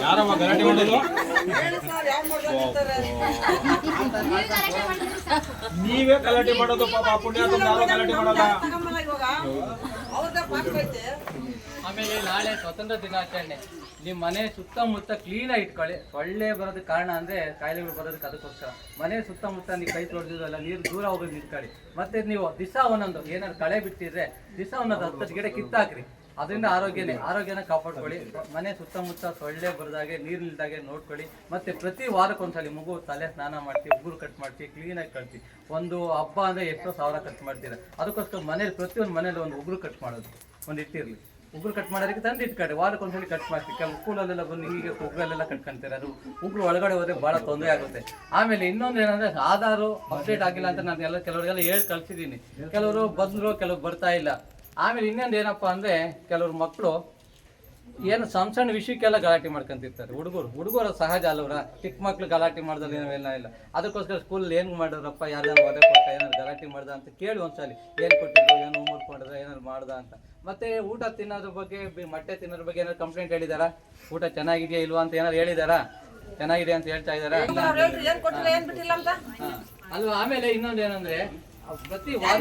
ಯಾರಮ್ಮ ಗಲಾಟೆ ಮಾಡೋದು? ನೀವೇ ಗಲಾಟೆ ಮಾಡೋದು ಪಾಪ. ಪುಣ್ಯಾತ್ಮ ಯಾರೋ ಗಲಾಟೆ ಮಾಡಲ್ಲ. ಆಮೇಲೆ ನಾಳೆ ಸ್ವತಂತ್ರ ದಿನಾಚರಣೆ, ನಿಮ್ಮ ಮನೆ ಸುತ್ತಮುತ್ತ ಕ್ಲೀನಾಗಿ ಇಟ್ಕೊಳ್ಳಿ. ಸೊಳ್ಳೆ ಬರೋದಕ್ಕೆ ಕಾರಣ ಅಂದರೆ ಕಾಯಿಲೆಗಳು ಬರೋದಕ್ಕೆ ಅದಕ್ಕೋಸ್ಕರ ಮನೆ ಸುತ್ತಮುತ್ತ ನೀವು ಕೈ ತೊಳೆದಿದ್ದಲ್ಲ, ನೀರು ದೂರ ಹೋಗೋದು ನಿಂತ್ಕೊಳ್ಳಿ. ಮತ್ತೆ ನೀವು ದಿವಸ ಒಂದೊಂದು ಏನಾದ್ರು ಕಳೆ ಬಿಟ್ಟಿದ್ರೆ ದಿವಸ ಒಂದೊಂದು 10 ಗಿಡ ಕಿತ್ತಾಕ್ರಿ. ಅದರಿಂದ ಆರೋಗ್ಯನ ಕಾಪಾಡ್ಕೊಳ್ಳಿ. ಮನೆ ಸುತ್ತಮುತ್ತ ಸೊಳ್ಳೆ ಬರದಾಗೆ ನೀರು ನಿಲ್ದಾಗೆ ನೋಡ್ಕೊಳ್ಳಿ. ಮತ್ತೆ ಪ್ರತಿ ವಾರಕ್ಕೊಂದ್ಸಲಿ ಮಗು ತಲೆ ಸ್ನಾನ ಮಾಡ್ತೀವಿ, ಉಗುರು ಕಟ್ ಮಾಡ್ತೀವಿ, ಕ್ಲೀನಾಗಿ ಕಟ್ತೀವಿ. ಒಂದು ಹಬ್ಬ ಅಂದರೆ ಎಷ್ಟೋ ಸಾವಿರ ಖರ್ಚು ಮಾಡ್ತೀರಾ. ಅದಕ್ಕೋಸ್ಕರ ಮನೇಲಿ ಪ್ರತಿಯೊಂದು ಮನೇಲಿ ಒಂದು ಉಗುರು ಕಟ್ ಮಾಡೋದು ಒಂದು ಇಟ್ಟಿರಲಿ. ಉಗುರು ಕಟ್ ಮಾಡೋದಕ್ಕೆ ತಂದು ಇಟ್ಕೊಳ್ಳಿ. ವಾರಕ್ಕೊಂದ್ಸಲಿ ಕಟ್ ಮಾಡ್ತೀವಿ. ಕೆಲವು ಸ್ಕೂಲಲ್ಲೆಲ್ಲ ಬಂದು ಹೀಗೆ ಉಗುರಲ್ಲೆಲ್ಲ ಕಟ್ಕೊಂತಾರೆ. ಅದು ಉಗುರು ಒಳಗಡೆ ಹೋದರೆ ಭಾಳ ತೊಂದರೆ ಆಗುತ್ತೆ. ಆಮೇಲೆ ಇನ್ನೊಂದು ಏನಂದರೆ ಆಧಾರು ಅಪ್ಡೇಟ್ ಆಗಿಲ್ಲ ಅಂತ ನಾನು ಕೆಲವರಿಗೆಲ್ಲ ಹೇಳಿ ಕಳಿಸಿದ್ದೀನಿ. ಕೆಲವರು ಬಂದರು, ಕೆಲವರು ಬರ್ತಾ ಇಲ್ಲ. ಆಮೇಲೆ ಇನ್ನೊಂದು ಏನಪ್ಪ ಅಂದರೆ ಕೆಲವ್ರು ಮಕ್ಕಳು ಏನು ಸಣ್ಣ ಸಣ್ಣ ವಿಷಯಕ್ಕೆಲ್ಲ ಗಲಾಟೆ ಮಾಡ್ಕೊಂತಿರ್ತಾರೆ. ಹುಡುಗರು ಸಹಜ ಅಲ್ಲವ್ರ. ಚಿಕ್ಕ ಮಕ್ಳು ಗಲಾಟೆ ಮಾಡಿದ್ರೆ ಏನೆಲ್ಲ ಇಲ್ಲ. ಅದಕ್ಕೋಸ್ಕರ ಸ್ಕೂಲಲ್ಲಿ ಏನು ಮಾಡಿದ್ರಪ್ಪ, ಯಾರ್ಯಾರು ಒದೆ ಕೊಟ್ಟ, ಏನಾದ್ರು ಗಲಾಟೆ ಮಾಡ್ದ ಅಂತ ಕೇಳಿ ಒಂದ್ಸಲಿ ಏನು ಕೊಟ್ಟಿದ್ರು, ಏನು ಹೋಮ್ವರ್ಕ್ ಮಾಡಿದ್ರೆ, ಏನಾದ್ರು ಮಾಡ್ದ ಅಂತ. ಮತ್ತೆ ಊಟ ತಿನ್ನೋದ್ರ ಬಗ್ಗೆ, ಮೊಟ್ಟೆ ತಿನ್ನೋದ್ರ ಬಗ್ಗೆ ಏನಾದ್ರು ಕಂಪ್ಲೇಂಟ್ ಹೇಳಿದಾರಾ? ಊಟ ಚೆನ್ನಾಗಿದೆಯಾ ಇಲ್ವಾ ಅಂತ ಏನಾದ್ರು ಹೇಳಿದಾರಾ? ಚೆನ್ನಾಗಿದೆ ಅಂತ ಹೇಳ್ತಾ ಇದ್ದಾರಾ? ಅಲ್ವಾ? ಆಮೇಲೆ ಇನ್ನೊಂದು ಏನಂದ್ರೆ ಪ್ರತಿ ವಾರ